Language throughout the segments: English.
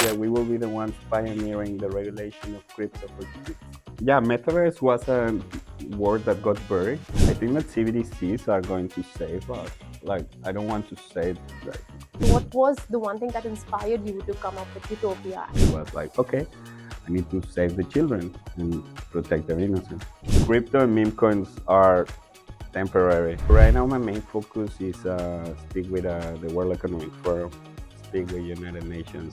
Utopia, we will be the ones pioneering the regulation of crypto for kids. Yeah, Metaverse was a word that got buried. I think that CBDCs are going to save us. Like, I don't want to say that. What was the one thing that inspired you to come up with Utopia? It was like, okay, I need to save the children and protect their innocence. Crypto and meme coins are temporary. Right now, my main focus is speak with the World Economic Forum, speak with United Nations.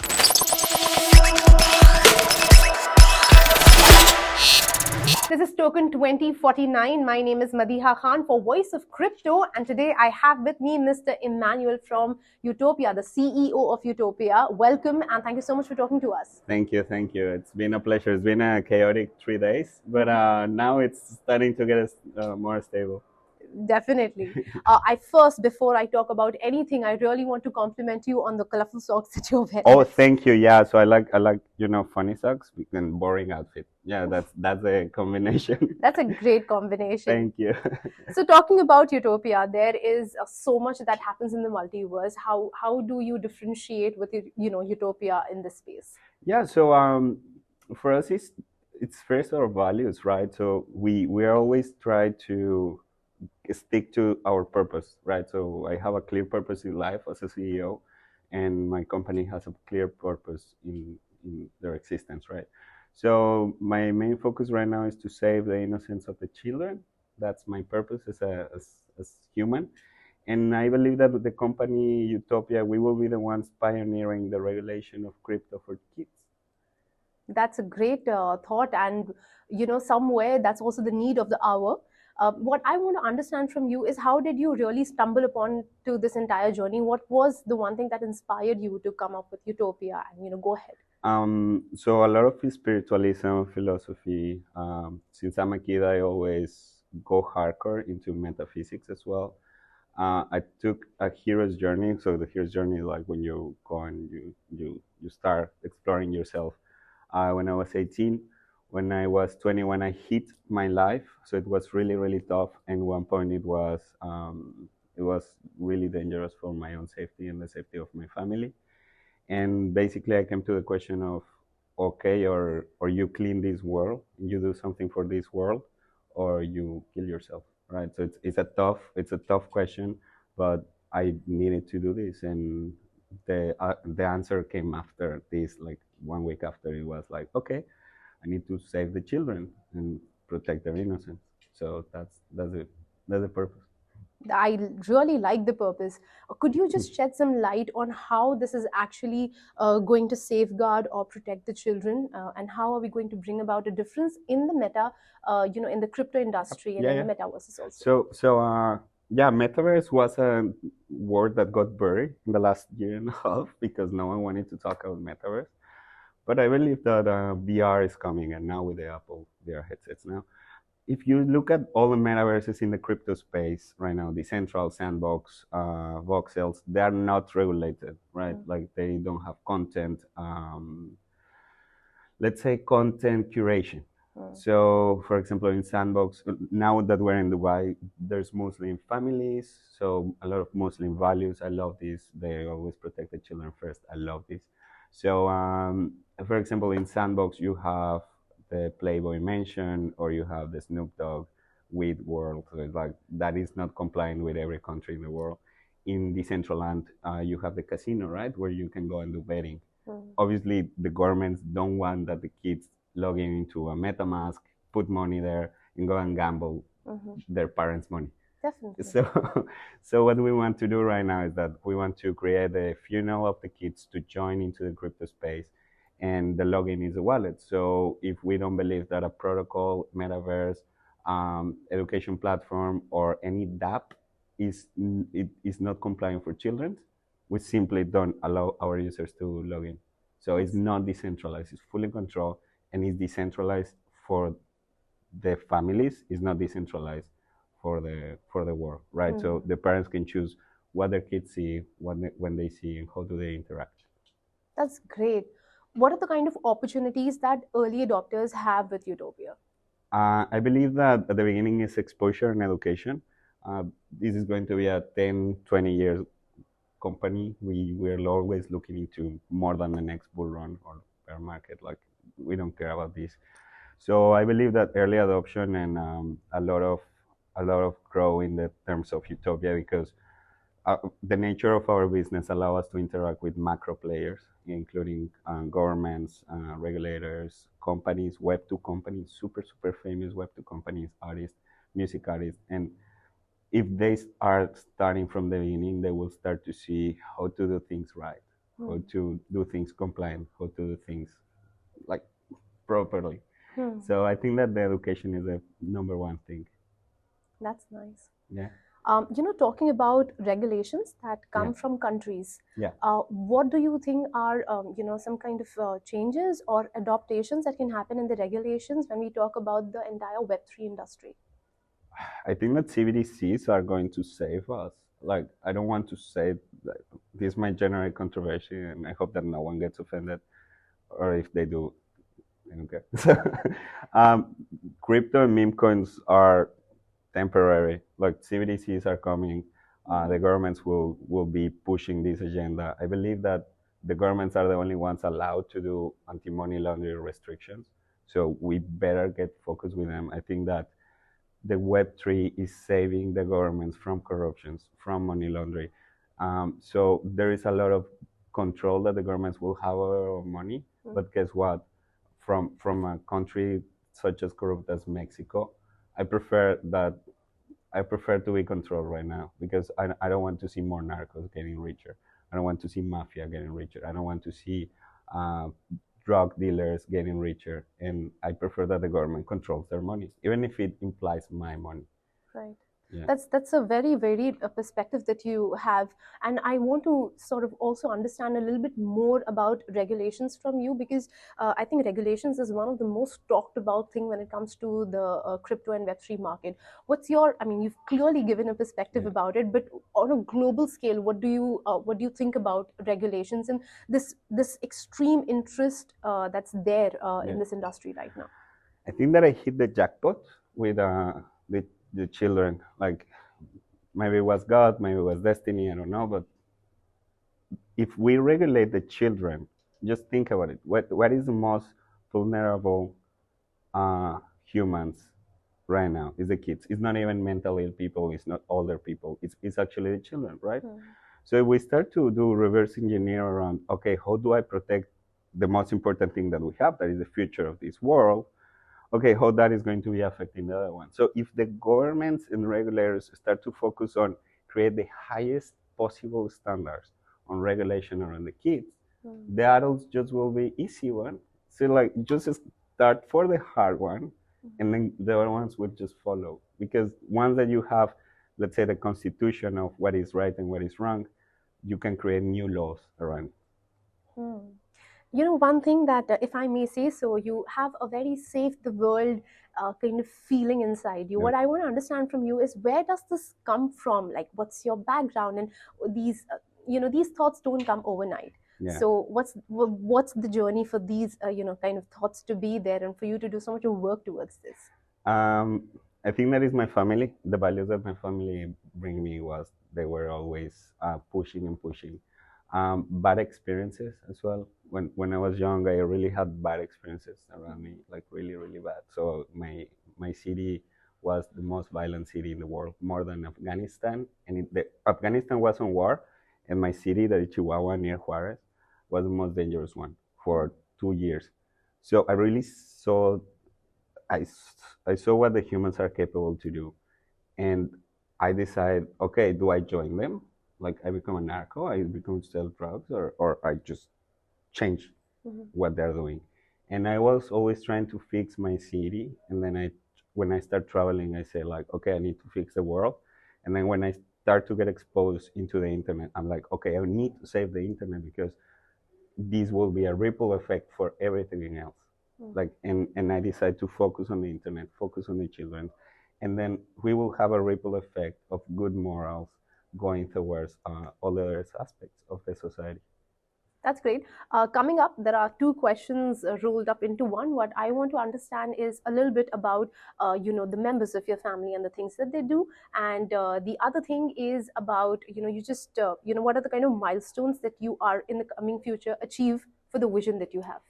This is Token 2049. My name is Madiha Khan for Voice of Crypto, and today I have with me Mr. Emmanuel from Utopia, the CEO of Utopia. Welcome, and thank you so much for talking to us. Thank you, thank you. It's been a pleasure. It's been a chaotic 3 days, but now it's starting to get more stable. Definitely. Before I talk about anything, I really want to compliment you on the colorful socks that you're wearing. Oh, thank you. Yeah, so I like funny socks and boring outfit. Yeah, that's a combination. That's a great combination. Thank you. So talking about Utopia, there is so much that happens in the multiverse. How do you differentiate with Utopia in this space? Yeah, so for us it's first our values, right? So we always try to stick to our purpose, right? So I have a clear purpose in life as a CEO, and my company has a clear purpose in their existence, right? So my main focus right now is to save the innocence of the children. That's my purpose as human. And I believe that with the company Utopia, we will be the ones pioneering the regulation of crypto for kids. That's a great thought, and somewhere that's also the need of the hour. What I want to understand from you is, how did you really stumble upon to this entire journey? What was the one thing that inspired you to come up with Utopia and go ahead? So a lot of spiritualism, philosophy. Since I'm a kid, I always go hardcore into metaphysics as well. I took a hero's journey. So the hero's journey is like when you go and you start exploring yourself. When I was 18, when I was 21, I hit my life. So it was really, really tough. And one point it was really dangerous for my own safety and the safety of my family. And basically I came to the question of, okay, or you clean this world, you do something for this world, or you kill yourself, right? So it's a tough question, but I needed to do this. And the answer came after this, like 1 week after. It was like, okay, I need to save the children and protect their innocence. So that's the purpose. I really like the purpose. Could you just shed some light on how this is actually going to safeguard or protect the children, and how are we going to bring about a difference in the in the crypto industry and in the metaverse also? Yeah, Metaverse was a word that got buried in the last year and a half because no one wanted to talk about Metaverse. But I believe that VR is coming, and now with the Apple VR headsets now. If you look at all the metaverses in the crypto space right now, Decentral, Sandbox, Voxels, they are not regulated, right? Like they don't have content, let's say content curation. So, for example, in Sandbox, now that we're in Dubai, there's Muslim families, so a lot of Muslim values. I love this. They always protect the children first. I love this. So, for example, in Sandbox, you have the Playboy Mansion, or you have the Snoop Dogg weed world. So it's like that is not compliant with every country in the world. In Decentraland, you have the casino, right, where you can go and do betting. Obviously, the governments don't want that the kids log into a MetaMask, put money there, and go and gamble their parents' money. Definitely. So what we want to do right now is that we want to create a funnel of the kids to join into the crypto space, and the login is a wallet. So if we don't believe that a protocol, metaverse, education platform, or any DApp is not compliant for children, we simply don't allow our users to log in. So it's not decentralized, it's fully controlled, and it's decentralized for the families. It's not decentralized for the world, right? So the parents can choose what their kids see, when they see, and how do they interact. That's great. What are the kind of opportunities that early adopters have with Utopia? I believe that at the beginning is exposure and education. This is going to be a 10, 20 years company. We're always looking into more than the next bull run or bear market. Like we don't care about this. So I believe that early adoption and a lot of grow in the terms of utopia because the nature of our business allow us to interact with macro players, including governments, regulators, companies, Web2 companies, super famous Web2 companies, artists, music artists, and if they are starting from the beginning, they will start to see how to do things right, how to do things compliant, how to do things like properly. So I think that the education is the number one thing. That's nice. Yeah. Talking about regulations that come Yeah. from countries, Yeah. what do you think are, some kind of changes or adaptations that can happen in the regulations when we talk about the entire Web3 industry? I think that CBDCs are going to save us. Like, I don't want to say that this might generate controversy, and I hope that no one gets offended, or if they do, I don't care. um, Crypto and meme coins are temporary. Like CBDCs are coming. The governments will be pushing this agenda. I believe that the governments are the only ones allowed to do anti-money laundering restrictions. So we better get focused with them. I think that the Web3 is saving the governments from corruptions, from money laundering. So there is a lot of control that the governments will have over our money. But guess what? From a country such as corrupt as Mexico, I prefer that I prefer to be controlled right now because I don't want to see more narcos getting richer. I don't want to see mafia getting richer. I don't want to see uh, drug dealers getting richer. And I prefer that the government controls their money, even if it implies my money. Right. Yeah. That's a very varied perspective that you have, and I want to sort of also understand a little bit more about regulations from you because I think regulations is one of the most talked about thing when it comes to the crypto and Web3 market. What's your? I mean, you've clearly given a perspective Yeah. about it, but on a global scale, what do you think about regulations and this extreme interest that's there Yeah. in this industry right now? I think that I hit the jackpot with the children. Like maybe it was God, maybe it was destiny. I don't know, but if we regulate the children, just think about it. What is the most vulnerable humans right now? Is the kids. It's not even mentally ill people. It's not older people. It's actually the children, right? So if we start to do reverse engineer around, okay, how do I protect the most important thing that we have, that is the future of this world? Okay, how that is going to be affecting the other one. So if the governments and regulators start to focus on create the highest possible standards on regulation around the kids, the adults just will be easy one. So like just start for the hard one, and then the other ones will just follow. Because once that you have, let's say, the constitution of what is right and what is wrong, you can create new laws around. One thing that, if I may say so, you have a very safe the world kind of feeling inside you. Yeah. What I want to understand from you is where does this come from? Like, what's your background? And these thoughts don't come overnight. Yeah. So what's the journey for these, kind of thoughts to be there and for you to do so much of work towards this? I think that is my family. The values that my family bring me was they were always pushing and pushing. Bad experiences as well. When I was young, I really had bad experiences around me, like really really bad. So my city was the most violent city in the world, more than Afghanistan. And Afghanistan was on war, and my city, that is Chihuahua near Juarez, was the most dangerous one for 2 years. So I really saw I, I saw what the humans are capable to do, and I decide, okay, do I join them? Like I become a narco, I become sell drugs, or I just change what they're doing. And I was always trying to fix my city, and then when I start traveling, I say like, okay, I need to fix the world. And then when I start to get exposed into the internet, I'm like, okay, I need to save the internet because this will be a ripple effect for everything else. Like, and I decide to focus on the internet, focus on the children, and then we will have a ripple effect of good morals going towards all the other aspects of the society. That's great. Coming up, there are two questions rolled up into one. What I want to understand is a little bit about, the members of your family and the things that they do, and the other thing is about, what are the kind of milestones that you are in the coming future achieve for the vision that you have.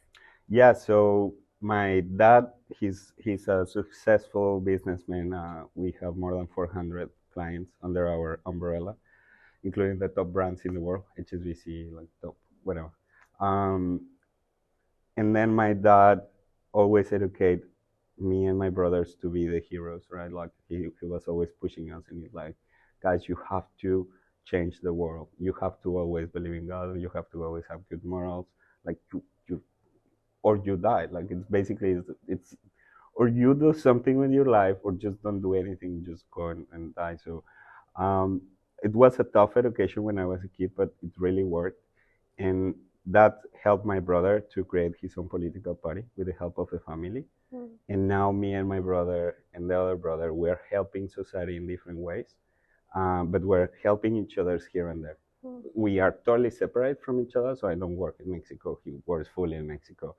Yeah, so my dad, he's a successful businessman. We have more than 400 clients under our umbrella, including the top brands in the world, HSBC, like top, whatever. Um, and then my dad always educate me and my brothers to be the heroes, right? Like he was always pushing us, and he's like, guys, you have to change the world. You have to always believe in God. You have to always have good morals. Like you or you die. Like it's basically it's or you do something with your life, or just don't do anything. Just go and die. So um, it was a tough education when I was a kid, but it really worked, and that helped my brother to create his own political party with the help of the family. Mm. And now me and my brother and the other brother, we're helping society in different ways, but we're helping each other here and there. Mm. We are totally separate from each other, so I don't work in Mexico. He works fully in Mexico.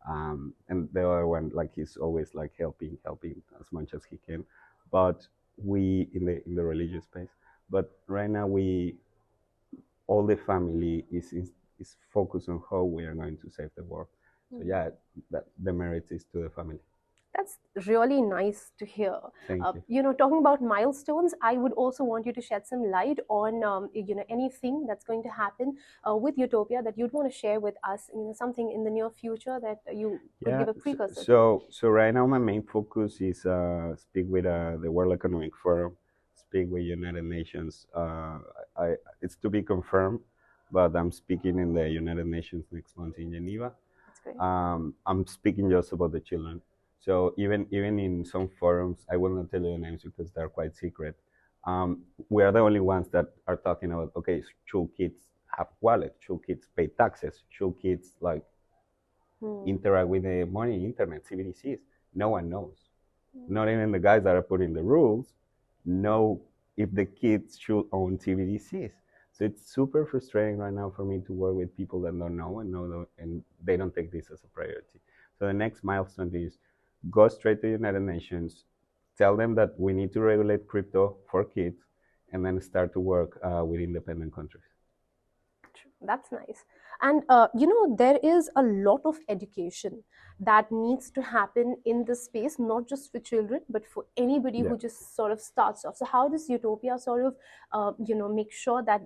And the other one, like he's always like helping as much as he can. But we in the religious space. But right now we all the family is focused on how we are going to save the world. So Mm. yeah, that the merit is to the family. That's really nice to hear. Thank you. Talking about milestones, I would also want you to shed some light on, anything that's going to happen with Utopia that you'd want to share with us. Something in the near future that you could Yeah. give a precursor to. So right now my main focus is speak with the World Economic Forum, speak with United Nations. I it's to be confirmed, but I'm speaking in the United Nations next month in Geneva. That's great. I'm speaking just about the children. So even in some forums, I will not tell you the names because they're quite secret. We are the only ones that are talking about, okay, should kids have wallet? Should kids pay taxes? Should kids like interact with the money, internet, CBDCs? No one knows. Not even the guys that are putting the rules know if the kids should own CBDCs. So it's super frustrating right now for me to work with people that don't know and they don't take this as a priority. So the next milestone is go straight to the United Nations, tell them that we need to regulate crypto for kids, and then start to work with independent countries. That's nice. And, there is a lot of education that needs to happen in this space, not just for children, but for anybody Yeah. who just sort of starts off. So, how does Utopia sort of, make sure that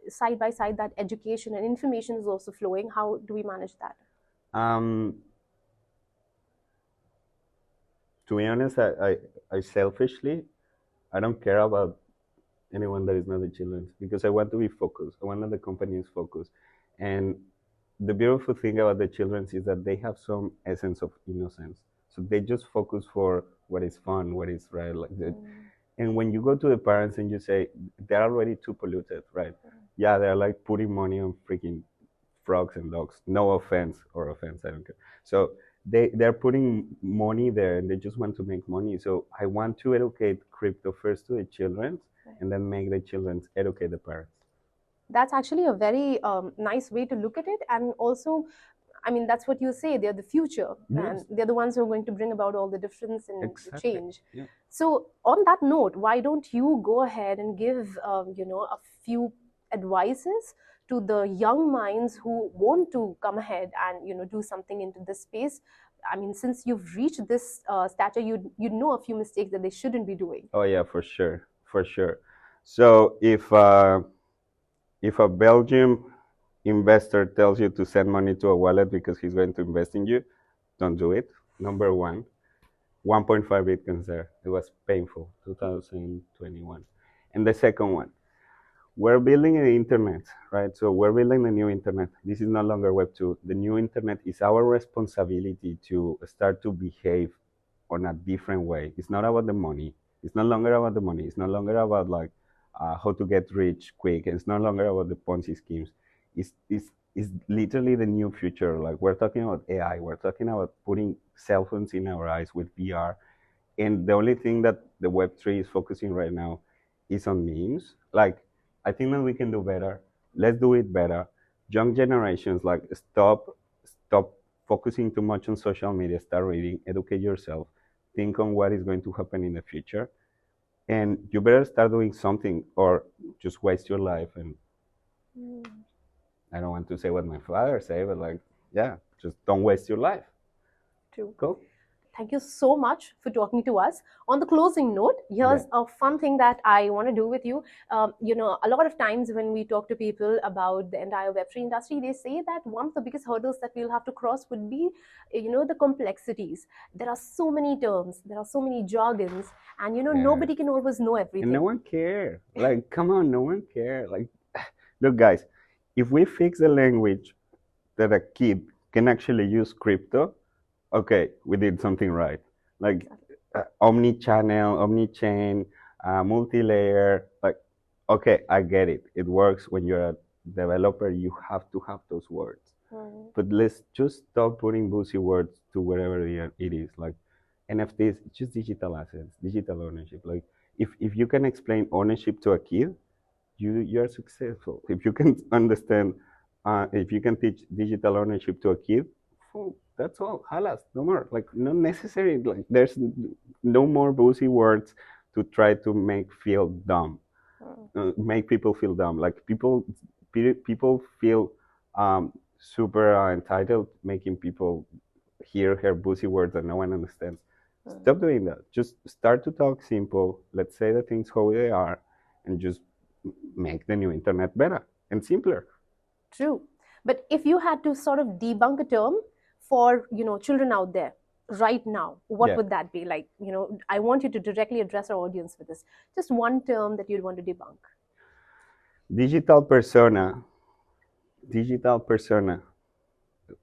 side by side that education and information is also flowing? How do we manage that? To be honest, I selfishly, I don't care about anyone that is not the children because I want to be focused. I want that the company is focused. And the beautiful thing about the children is that they have some essence of innocence. So they just focus for what is fun, what is right. Like that. And when you go to the parents and you say they're already too polluted, right? Yeah, they're like putting money on freaking frogs and dogs. No offense or offense, I don't care. So they're putting money there and they just want to make money. So I want to educate crypto first to the children and then make the children educate the parents. That's actually a very nice way to look at it. And also, I mean, that's what you say. They're the future, Yes. and they're the ones who are going to bring about all the difference and the change. Yeah. So, on that note, why don't you go ahead and give, a few advices to the young minds who want to come ahead and, do something into this space? I mean, since you've reached this stature, you know a few mistakes that they shouldn't be doing. Oh yeah, for sure, for sure. So if a Belgium investor tells you to send money to a wallet because he's going to invest in you, don't do it. Number one, 1.5 bitcoins there. It was painful, 2021. And the second one, we're building the internet, right? So we're building the new internet. This is no longer Web 2. The new internet is our responsibility to start to behave on a different way. It's not about the money. It's no longer about the money. It's no longer about like how to get rich quick. It's no longer about the Ponzi schemes. It's literally the new future. Like we're talking about AI. We're talking about putting cell phones in our eyes with VR. And the only thing that the Web3 is focusing right now is on memes. Like, I think that we can do better. Let's do it better. young generations, like, stop focusing too much on social media, start reading, educate yourself, think on what is going to happen in the future, and you better start doing something or just waste your life. And I don't want to say what my father said, but like, yeah, just don't waste your life. True. Cool. Thank you so much for talking to us. On the closing note, here's Yeah. a fun thing that I want to do with you. A lot of times when we talk to people about the entire Web3 industry, they say that one of the biggest hurdles that we'll have to cross would be, the complexities. There are so many terms, there are so many jargons, and Yeah. nobody can always know And everything. no one care. Like, come on, no one care. Like, look, guys, if we fix the language that a kid can actually use crypto, okay, we did something right. Like, omni-channel, omni-chain, multi-layer. Like, okay, I get it. It works when you're a developer. You have to have those words. But let's just stop putting boozy words to wherever it is. Like, NFTs, just digital assets, digital ownership. Like, if you can explain ownership to a kid, you're successful. If you can understand, if you can teach digital ownership to a kid, oh, that's all. Halas, no more. Like, not necessary. Like, there's no more boozy words to try to make people feel dumb. Like, people feel super entitled, making people hear her boozy words that no one understands. Stop doing that. Just start to talk simple. Let's say the things how they are, and just make the new internet better and simpler. True. But if you had to sort of debunk a term for, children out there right now, what Yeah. would that be? Like, I want you to directly address our audience with this. Just one term that you'd want to debunk. Digital persona. Digital persona.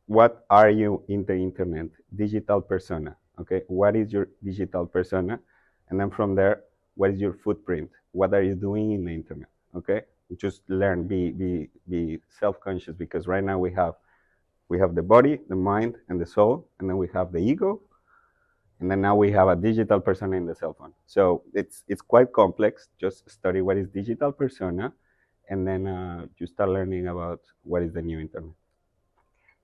What are you in the internet? Digital persona. Okay. What is your digital persona? And then from there, what is your footprint? What are you doing in the internet? Okay. Just learn. Be self-conscious, because right now we have the body, the mind, and the soul, and then we have the ego, and then now we have a digital persona in the cell phone. So it's quite complex. Just study what is digital persona, and then you start learning about what is the new internet.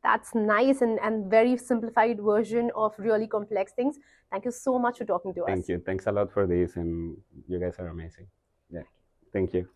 That's nice and very simplified version of really complex things. Thank you so much for talking to us. Thank you. Thanks a lot for this, and you guys are amazing. Yeah. Thank you.